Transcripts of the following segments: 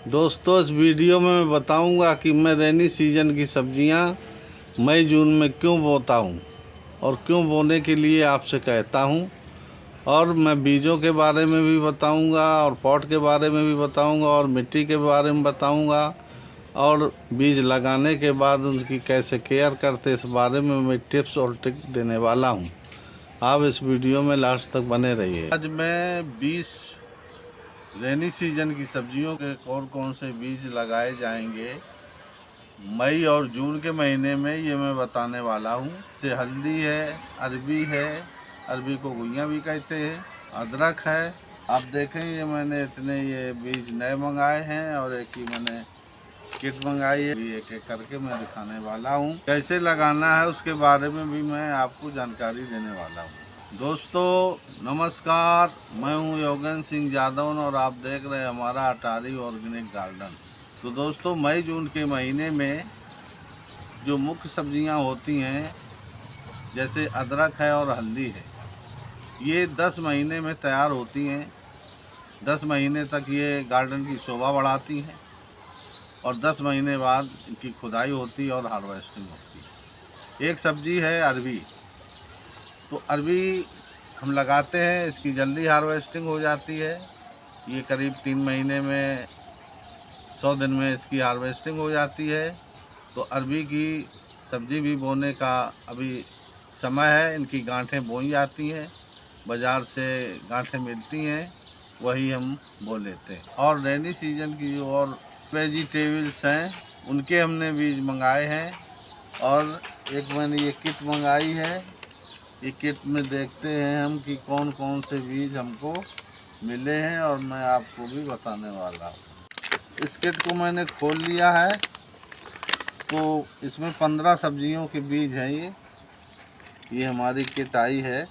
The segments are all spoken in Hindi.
दोस्तों, इस वीडियो में मैं बताऊंगा कि मैं रेनी सीजन की सब्जियां मई जून में क्यों बोता हूं और क्यों बोने के लिए आपसे कहता हूं। और मैं बीजों के बारे में भी बताऊंगा और पॉट के बारे में भी बताऊंगा और मिट्टी के बारे में बताऊंगा और बीज लगाने के बाद उनकी कैसे केयर करते इस बारे में मैं टिप्स और ट्रिक देने वाला हूं। आप इस वीडियो में लास्ट तक बने रहिए। आज मैं 20 रेनी सीजन की सब्जियों के कौन कौन से बीज लगाए जाएंगे मई और जून के महीने में, ये मैं बताने वाला हूँ। जैसे हल्दी है, अरबी है, अरबी को गुइयाँ भी कहते हैं, अदरक है। आप देखें, ये मैंने इतने ये बीज नए मंगाए हैं और एक ही मैंने किट मंगाई है। एक एक करके मैं दिखाने वाला हूँ। कैसे लगाना है उसके बारे में भी मैं आपको जानकारी देने वाला हूँ। दोस्तों नमस्कार, मैं हूँ योगेंद्र सिंह यादव और आप देख रहे हैं हमारा अटारी ऑर्गेनिक गार्डन। तो दोस्तों, मई जून के महीने में जो मुख्य सब्जियां होती हैं जैसे अदरक है और हल्दी है, ये 10 महीने में तैयार होती हैं। 10 महीने तक ये गार्डन की शोभा बढ़ाती हैं और 10 महीने बाद इनकी खुदाई होती है और हार्वेस्टिंग होती है। एक सब्जी है अरबी। तो अरबी हम लगाते हैं, इसकी जल्दी हार्वेस्टिंग हो जाती है। ये करीब 3 महीने में 100 दिन में इसकी हार्वेस्टिंग हो जाती है। तो अरबी की सब्ज़ी भी बोने का अभी समय है। इनकी गांठें बोई जाती हैं, बाज़ार से गांठें मिलती हैं, वही हम बो लेते हैं। और रेनी सीजन की जो और वेजिटेबल्स हैं उनके हमने बीज मंगाए हैं। और एक मैंने ये किट मंगाई है। ये किट में देखते हैं हम कि कौन कौन से बीज हमको मिले हैं और मैं आपको भी बताने वाला हूँ। इस किट को मैंने खोल लिया है। तो इसमें 15 सब्जियों के बीज हैं। ये हमारी किट आई है।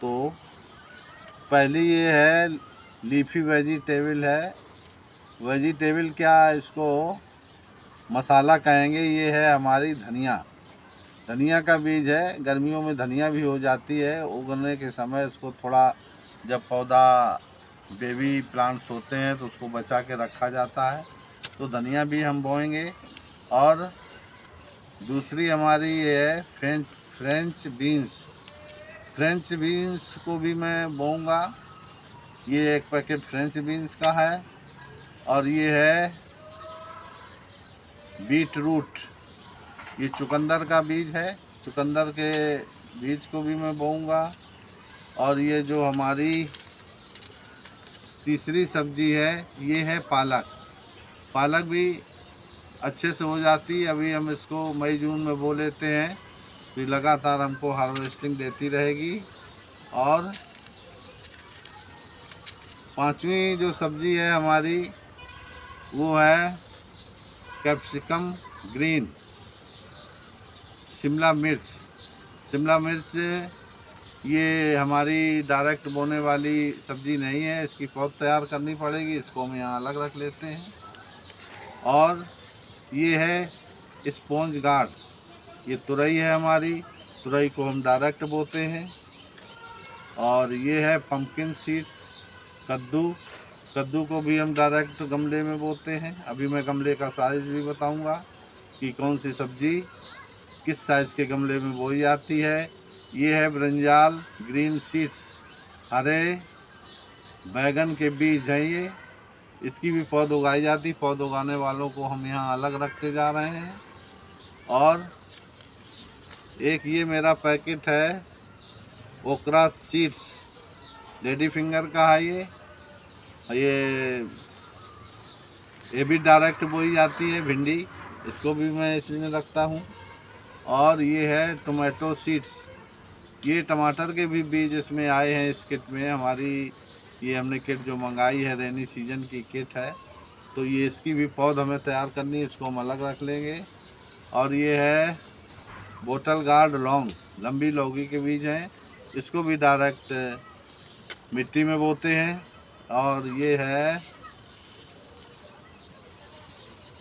तो पहली ये है लीफी वेजिटेबल है। वेजिटेबल क्या, इसको मसाला कहेंगे। ये है हमारी धनिया। धनिया का बीज है। गर्मियों में धनिया भी हो जाती है। उगने के समय इसको थोड़ा, जब पौधा बेबी प्लांट्स होते हैं तो उसको बचा के रखा जाता है। तो धनिया भी हम बोएंगे। और दूसरी हमारी ये है फ्रेंच बीन्स। फ्रेंच बीन्स को भी मैं बोऊंगा। ये एक पैकेट फ्रेंच बीन्स का है। और ये है बीट रूट। ये चुकंदर का बीज है। चुकंदर के बीज को भी मैं बोऊंगा। और ये जो हमारी तीसरी सब्जी है, ये है पालक। पालक भी अच्छे से हो जाती है। अभी हम इसको मई जून में बो लेते हैं तो लगातार हमको हार्वेस्टिंग देती रहेगी। और पांचवी जो सब्जी है हमारी, वो है कैप्सिकम ग्रीन, शिमला मिर्च। शिमला मिर्च ये हमारी डायरेक्ट बोने वाली सब्जी नहीं है, इसकी पौध तैयार करनी पड़ेगी। इसको हम यहाँ अलग रख लेते हैं। और ये है स्पॉन्ज गार्ड। ये तुरई है हमारी। तुरई को हम डायरेक्ट बोते हैं। और ये है पम्पकिन सीड्स, कद्दू। कद्दू को भी हम डायरेक्ट गमले में बोते हैं। अभी मैं गमले का साइज़ भी बताऊंगा कि कौन सी सब्जी किस साइज़ के गमले में बोई जाती है। ये है ब्रिंजाल ग्रीन सीड्स, हरे बैगन के बीज हैं ये। इसकी भी पौध उगाई जाती। पौध उगाने वालों को हम यहाँ अलग रखते जा रहे हैं। और एक ये मेरा पैकेट है ओकरा सीड्स, लेडी फिंगर का है ये भी डायरेक्ट बोई जाती है। भिंडी, इसको भी मैं इसमें रखता हूँ। और ये है टोमेटो सीड्स। ये टमाटर के भी बीज इसमें आए हैं इस किट में हमारी। ये हमने किट जो मंगाई है, रेनी सीजन की किट है। तो ये इसकी भी पौध हमें तैयार करनी है, इसको हम अलग रख लेंगे। और ये है बोटल गार्ड लौंग, लंबी लौकी के बीज हैं। इसको भी डायरेक्ट मिट्टी में बोते हैं। और ये है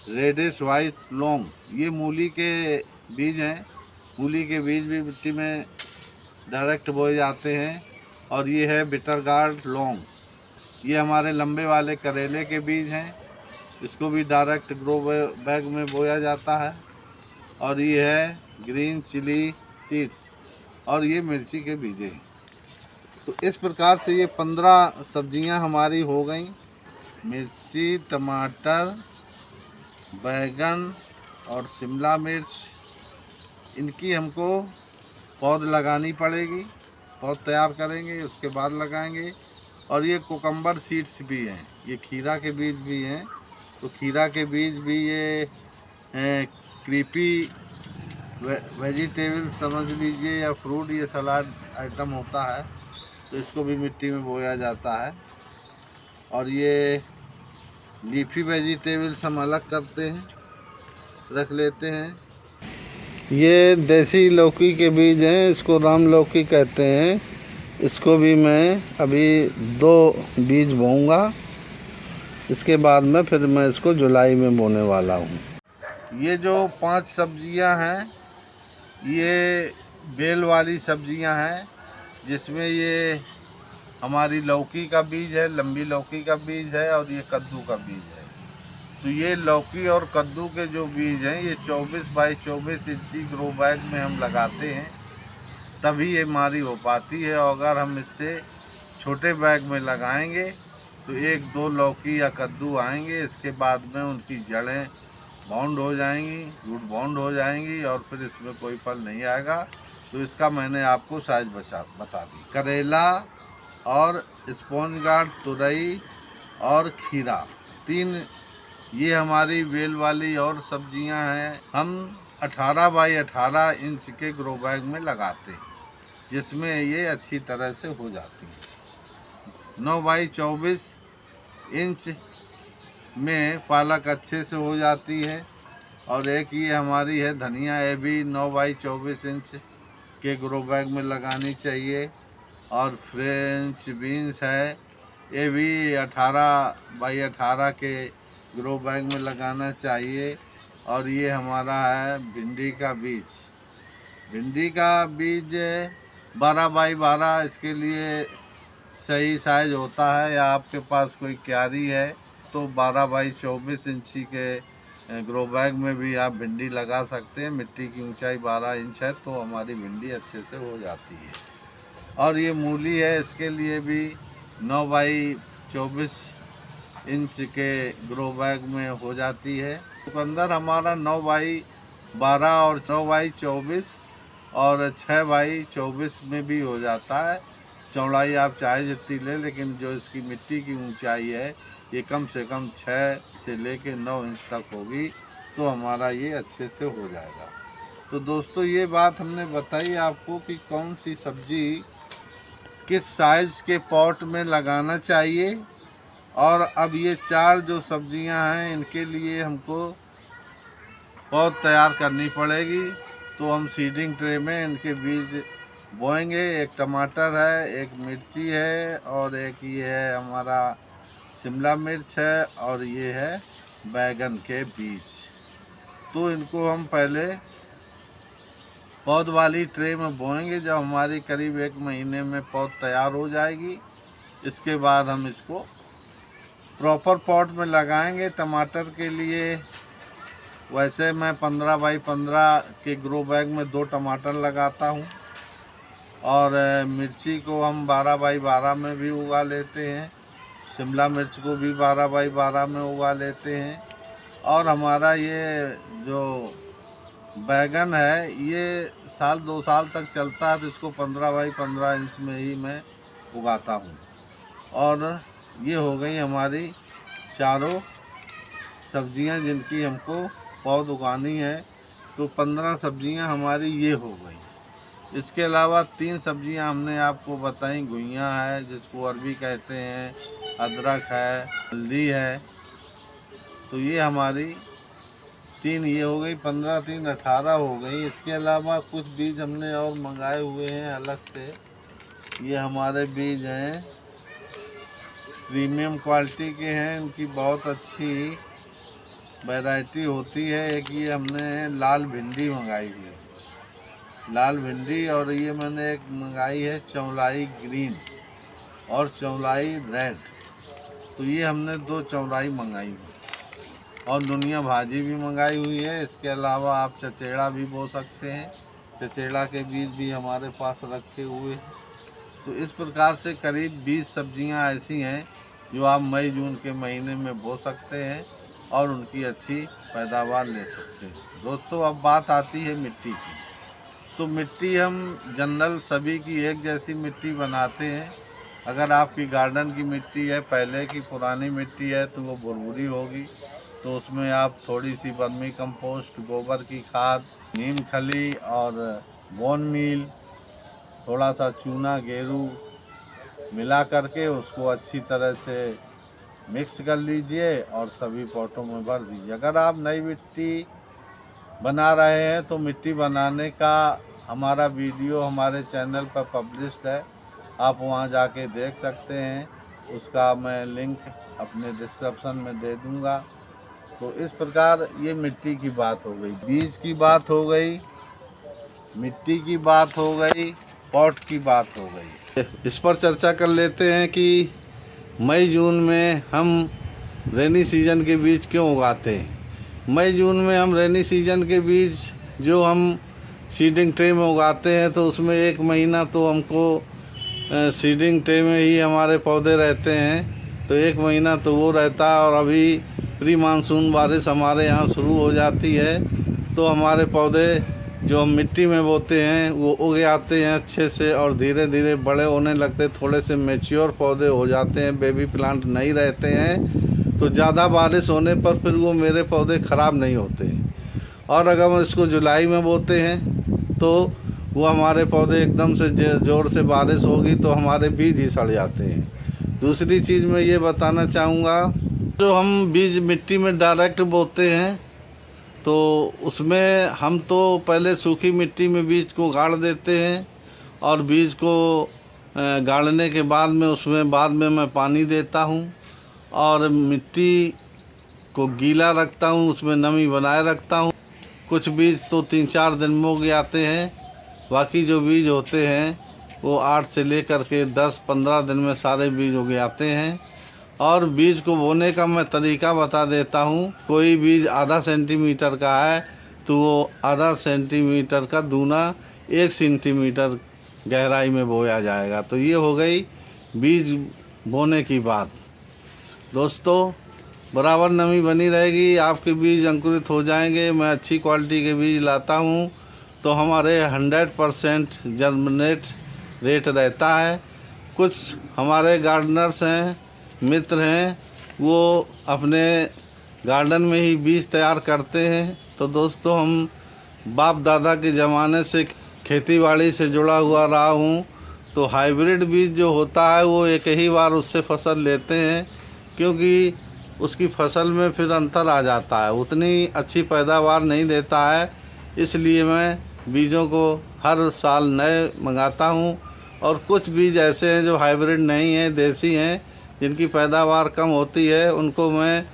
रेडिश वाइट लौंग, ये मूली के बीज हैं। मूली के बीज भी मिट्टी में डायरेक्ट बोए जाते हैं। और ये है बिटर गार्ड लौंग, ये हमारे लंबे वाले करेले के बीज हैं। इसको भी डायरेक्ट ग्रो बैग में बोया जाता है। और ये है ग्रीन चिली सीड्स और ये मिर्ची के बीजे। तो इस प्रकार से ये 15 सब्जियां हमारी हो गई। मिर्ची, टमाटर, बैगन और शिमला मिर्च, इनकी हमको पौध लगानी पड़ेगी। पौध तैयार करेंगे, उसके बाद लगाएंगे। और ये कुकम्बर सीड्स भी हैं, ये खीरा के बीज भी हैं। तो खीरा के बीज भी ये क्रीपी वेजिटेबल समझ लीजिए या फ्रूट, ये सलाद आइटम होता है। तो इसको भी मिट्टी में बोया जाता है। और ये लीफी वेजिटेबल्स हम अलग करते हैं, रख लेते हैं। ये देसी लौकी के बीज हैं, इसको राम लौकी कहते हैं। इसको भी मैं अभी 2 बीज बोऊंगा। इसके बाद में फिर मैं इसको जुलाई में बोने वाला हूँ। ये जो 5 सब्जियां हैं, ये बेल वाली सब्जियां हैं, जिसमें ये हमारी लौकी का बीज है, लंबी लौकी का बीज है, और ये कद्दू का बीज है। तो ये लौकी और कद्दू के जो बीज हैं, ये 24 बाई 24 इंची ग्रो बैग में हम लगाते हैं, तभी ये हमारी हो पाती है। और अगर हम इससे छोटे बैग में लगाएंगे तो 1-2 लौकी या कद्दू आएंगे, इसके बाद में उनकी जड़ें बाउंड हो जाएंगी, रूट बाउंड हो जाएंगी, और फिर इसमें कोई फल नहीं आएगा। तो इसका मैंने आपको साइज बता दी। करेला और स्पॉन्ज गार्ड, तुरई और खीरा, 3 ये हमारी बेल वाली और सब्जियां हैं। हम 18 बाई 18 इंच के ग्रो बैग में लगाते हैं, जिसमें ये अच्छी तरह से हो जाती है। 9 बाई 24 इंच में पालक अच्छे से हो जाती है। और एक ये हमारी है धनिया, ये भी 9 बाई 24 इंच के ग्रो बैग में लगानी चाहिए। और फ्रेंच बीन्स है, ये भी 18 बाई 18 के ग्रो बैग में लगाना चाहिए। और ये हमारा है भिंडी का बीज। भिंडी का बीज 12 बाई 12 इसके लिए सही साइज होता है। या आपके पास कोई क्यारी है तो 12 बाई 24 इंची के ग्रो बैग में भी आप भिंडी लगा सकते हैं। मिट्टी की ऊंचाई 12 इंच है तो हमारी भिंडी अच्छे से हो जाती है। और ये मूली है, इसके लिए भी 9 बाई 24 इंच के ग्रो बैग में हो जाती है। चुकंदर हमारा 9 बाई 12 और 9 बाई 24 और 6 बाई 24 में भी हो जाता है। चौड़ाई आप चाहे जितनी लें, लेकिन जो इसकी मिट्टी की ऊंचाई है ये कम से कम 6 से लेकर 9 इंच तक होगी, तो हमारा ये अच्छे से हो जाएगा। तो दोस्तों, ये बात हमने बताई आपको कि कौन सी सब्जी किस साइज़ के पॉट में लगाना चाहिए। और अब ये 4 जो सब्जियां हैं, इनके लिए हमको पौध तैयार करनी पड़ेगी। तो हम सीडिंग ट्रे में इनके बीज बोएंगे। एक टमाटर है, एक मिर्ची है, और एक ये है हमारा शिमला मिर्च है, और ये है बैगन के बीज। तो इनको हम पहले पौध वाली ट्रे में बोएंगे। जब हमारी करीब 1 महीने में पौध तैयार हो जाएगी, इसके बाद हम इसको प्रॉपर पॉट में लगाएंगे। टमाटर के लिए वैसे मैं 15 बाई 15 के ग्रो बैग में 2 टमाटर लगाता हूँ। और मिर्ची को हम 12 बाई 12 में भी उगा लेते हैं। शिमला मिर्च को भी 12 बाई 12 में उगा लेते हैं। और हमारा ये जो बैगन है, ये 1-2 साल तक चलता है, तो इसको 15 बाई 15 इंच में ही मैं उगाता हूँ। और ये हो गई हमारी चारों सब्जियां जिनकी हमको पौध उगानी है। तो 15 सब्जियां हमारी ये हो गई। इसके अलावा 3 सब्जियां हमने आपको बताई। घुइयाँ है, जिसको अरबी कहते हैं, अदरक है, हल्दी है। तो ये हमारी 3 ये हो गई, 15 3 18 हो गई। इसके अलावा कुछ बीज हमने और मंगाए हुए हैं अलग से। ये हमारे बीज हैं, प्रीमियम क्वालिटी के हैं, इनकी बहुत अच्छी वैरायटी होती है। एक ये हमने लाल भिंडी मंगाई हुई है, लाल भिंडी। और ये मैंने एक मंगाई है चौलाई ग्रीन और चौलाई रेड। तो ये हमने 2 चौलाई मंगाई हुई। और दुनिया भाजी भी मंगाई हुई है। इसके अलावा आप चचेड़ा भी बो सकते हैं, चचेड़ा के बीज भी हमारे पास रखे हुए हैं। तो इस प्रकार से करीब 20 सब्जियां ऐसी हैं जो आप मई जून के महीने में बो सकते हैं और उनकी अच्छी पैदावार ले सकते हैं। दोस्तों, अब बात आती है मिट्टी की। तो मिट्टी हम जनरल सभी की एक जैसी मिट्टी बनाते हैं। अगर आपकी गार्डन की मिट्टी है, पहले की पुरानी मिट्टी है, तो वो भुरभुरी होगी। तो उसमें आप थोड़ी सी वर्मी कंपोस्ट, गोबर की खाद, नीम खली और बोन मील, थोड़ा सा चूना गेरू मिला करके उसको अच्छी तरह से मिक्स कर लीजिए और सभी पॉटों में भर दीजिए। अगर आप नई मिट्टी बना रहे हैं तो मिट्टी बनाने का हमारा वीडियो हमारे चैनल पर पब्लिश्ड है, आप वहां जाके देख सकते हैं। उसका मैं लिंक अपने डिस्क्रिप्शन में दे दूंगा। तो इस प्रकार ये मिट्टी की बात हो गई, बीज की बात हो गई, मिट्टी की बात हो गई, पॉट की बात हो गई। इस पर चर्चा कर लेते हैं कि मई जून में हम रेनी सीजन के बीज क्यों उगाते हैं। मई जून में हम रेनी सीजन के बीज जो हम सीडिंग ट्रे में उगाते हैं, तो उसमें एक महीना तो हमको सीडिंग ट्रे में ही हमारे पौधे रहते हैं, तो एक महीना तो वो रहता है। और अभी प्री मानसून बारिश हमारे यहाँ शुरू हो जाती है, तो हमारे पौधे जो हम मिट्टी में बोते हैं वो उग आते हैं अच्छे से और धीरे धीरे बड़े होने लगते, थोड़े से मैच्योर पौधे हो जाते हैं, बेबी प्लांट नहीं रहते हैं। तो ज़्यादा बारिश होने पर फिर वो मेरे पौधे ख़राब नहीं होते। और अगर हम इसको जुलाई में बोते हैं तो वो हमारे पौधे एकदम से ज़ोर से बारिश होगी तो हमारे बीज ही सड़ जाते हैं। दूसरी चीज़ मैं ये बताना चाहूँगा, जो हम बीज मिट्टी में डायरेक्ट बोते हैं तो उसमें हम तो पहले सूखी मिट्टी में बीज को गाड़ देते हैं और बीज को गाड़ने के बाद में उसमें बाद में मैं पानी देता हूँ और मिट्टी को गीला रखता हूँ, उसमें नमी बनाए रखता हूँ। कुछ बीज तो 3-4 दिन में उग जाते हैं, बाकी जो बीज होते हैं वो 8 से लेकर के 10-15 दिन में सारे बीज उग जाते हैं। और बीज को बोने का मैं तरीका बता देता हूँ। कोई बीज आधा सेंटीमीटर का है तो वो आधा सेंटीमीटर का दूना 1 सेंटीमीटर गहराई में बोया जाएगा। तो ये हो गई बीज बोने की बात। दोस्तों, बराबर नमी बनी रहेगी, आपके बीज अंकुरित हो जाएंगे। मैं अच्छी क्वालिटी के बीज लाता हूँ तो हमारे 100% जर्मिनेट रेट रहता है। कुछ हमारे गार्डनर्स हैं, मित्र हैं, वो अपने गार्डन में ही बीज तैयार करते हैं। तो दोस्तों, हम बाप दादा के ज़माने से खेतीबाड़ी से जुड़ा हुआ रहा हूँ, तो हाइब्रिड बीज जो होता है वो एक ही बार उससे फसल लेते हैं, क्योंकि उसकी फसल में फिर अंतर आ जाता है, उतनी अच्छी पैदावार नहीं देता है। इसलिए मैं बीजों को हर साल नए मंगाता हूँ। और कुछ बीज ऐसे हैं जो हाइब्रिड नहीं हैं, देसी हैं, जिनकी पैदावार कम होती है, उनको मैं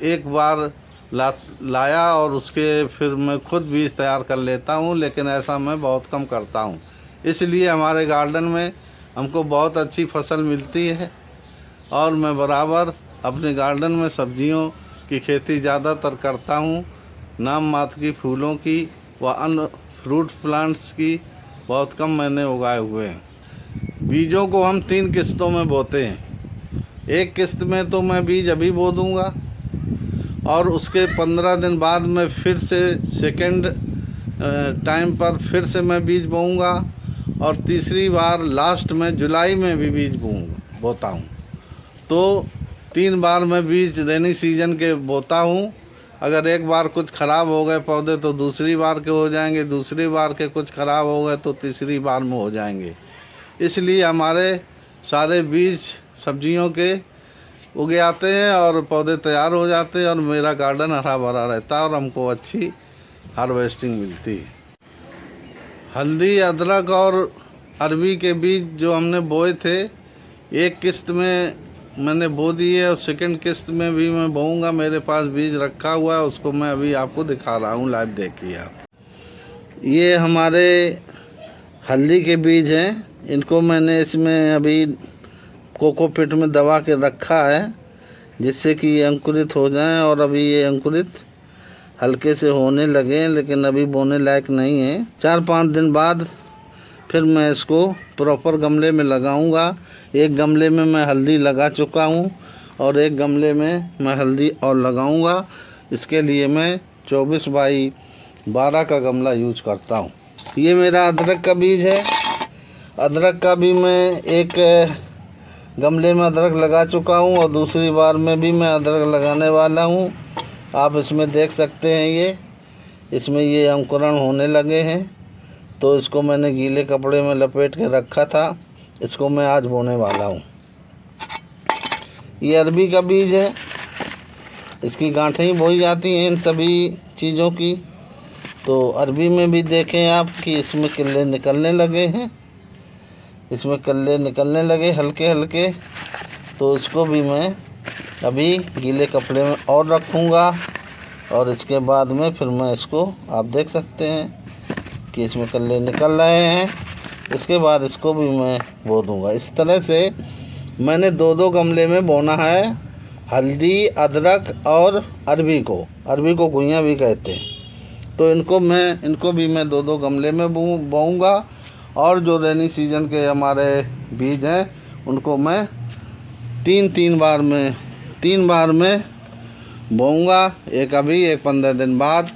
एक बार लाया और उसके फिर मैं खुद बीज तैयार कर लेता हूँ, लेकिन ऐसा मैं बहुत कम करता हूँ। इसलिए हमारे गार्डन में हमको बहुत अच्छी फसल मिलती है और मैं बराबर अपने गार्डन में सब्जियों की खेती ज़्यादातर करता हूँ। नाम मात्र की फूलों की व अन्य फ्रूट प्लांट्स की बहुत कम मैंने उगाए हुए हैं। बीजों को हम 3 किस्तों में बोते हैं। एक किस्त में तो मैं बीज अभी बो दूँगा और उसके 15 दिन बाद मैं फिर से सेकंड टाइम पर फिर से मैं बीज बोऊँगा और तीसरी बार लास्ट में जुलाई में भी बीज बोता हूँ। तो 3 बार मैं बीज रेनी सीजन के बोता हूँ। अगर एक बार कुछ ख़राब हो गए पौधे तो दूसरी बार के हो जाएंगे, दूसरी बार के कुछ ख़राब हो गए तो तीसरी बार में हो जाएंगे। इसलिए हमारे सारे बीज सब्जियों के उगे आते हैं और पौधे तैयार हो जाते हैं और मेरा गार्डन हरा भरा रहता है और हमको अच्छी हार्वेस्टिंग मिलती है। हल्दी, अदरक और अरबी के बीज जो हमने बोए थे, एक किस्त में मैंने बो दिए और सेकंड किस्त में भी मैं बोऊंगा। मेरे पास बीज रखा हुआ है, उसको मैं अभी आपको दिखा रहा हूँ, लाइव देखिए आप। ये हमारे हल्दी के बीज हैं, इनको मैंने इसमें अभी कोकोपीट में दबा के रखा है। जिससे कि ये अंकुरित हो जाएं। और अभी ये अंकुरित हल्के से होने लगे हैं, लेकिन अभी बोने लायक नहीं है। 4-5 दिन बाद फिर मैं इसको प्रॉपर गमले में लगाऊंगा। एक गमले में मैं हल्दी लगा चुका हूं और एक गमले में मैं हल्दी और लगाऊंगा। इसके लिए मैं 24x12 का गमला यूज करता हूं। ये मेरा अदरक का बीज है। अदरक का भी मैं एक गमले में अदरक लगा चुका हूं और दूसरी बार में भी मैं अदरक लगाने वाला हूं। आप इसमें देख सकते हैं, इसमें ये अंकुरण होने लगे हैं। तो इसको मैंने गीले कपड़े में लपेट के रखा था, इसको मैं आज बोने वाला हूँ। ये अरबी का बीज है। इसकी गांठें ही बोई जाती हैं इन सभी चीज़ों की। तो अरबी में भी देखें आप कि इसमें किल्ले निकलने लगे हैं, इसमें कल्ले निकलने लगे हल्के हल्के। तो इसको भी मैं अभी गीले कपड़े में और रखूँगा और इसके बाद में फिर मैं इसको, आप देख सकते हैं कि इसमें कल्ले निकल रहे हैं। इसके बाद इसको भी मैं बो दूँगा। इस तरह से मैंने 2-2 गमले में बोना है हल्दी, अदरक और अरबी को गुइयाँ भी कहते हैं। तो इनको भी मैं 2-2 गमले में बोऊँगा। और जो रेनी सीजन के हमारे बीज हैं उनको मैं 3 बार में बोऊँगा। एक अभी, एक 15 दिन बाद,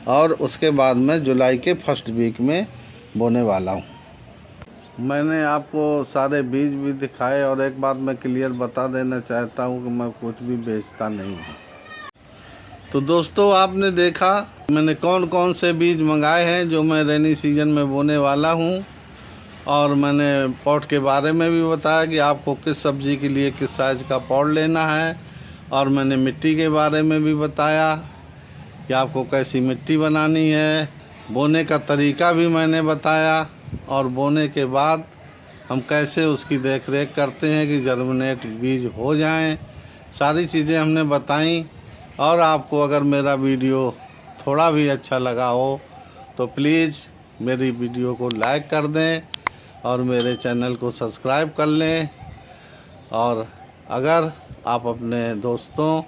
और उसके बाद मैं जुलाई के फर्स्ट वीक में बोने वाला हूँ। मैंने आपको सारे बीज भी दिखाए और एक बात मैं क्लियर बता देना चाहता हूँ कि मैं कुछ भी बेचता नहीं हूँ। तो दोस्तों, आपने देखा मैंने कौन कौन से बीज मंगाए हैं जो मैं रेनी सीजन में बोने वाला हूँ। और मैंने पॉट के बारे में भी बताया कि आपको किस सब्ज़ी के लिए किस साइज़ का पॉट लेना है। और मैंने मिट्टी के बारे में भी बताया कि आपको कैसी मिट्टी बनानी है। बोने का तरीका भी मैंने बताया और बोने के बाद हम कैसे उसकी देख रेख करते हैं कि जर्मिनेट बीज हो जाएं। सारी चीज़ें हमने बताई। और आपको अगर मेरा वीडियो थोड़ा भी अच्छा लगा हो तो प्लीज़ मेरी वीडियो को लाइक कर दें और मेरे चैनल को सब्सक्राइब कर लें। और अगर आप अपने दोस्तों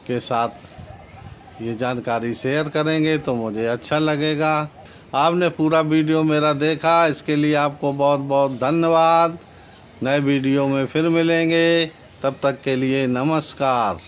के साथ ये जानकारी शेयर करेंगे तो मुझे अच्छा लगेगा। आपने पूरा वीडियो मेरा देखा, इसके लिए आपको बहुत बहुत धन्यवाद। नए वीडियो में फिर मिलेंगे, तब तक के लिए नमस्कार।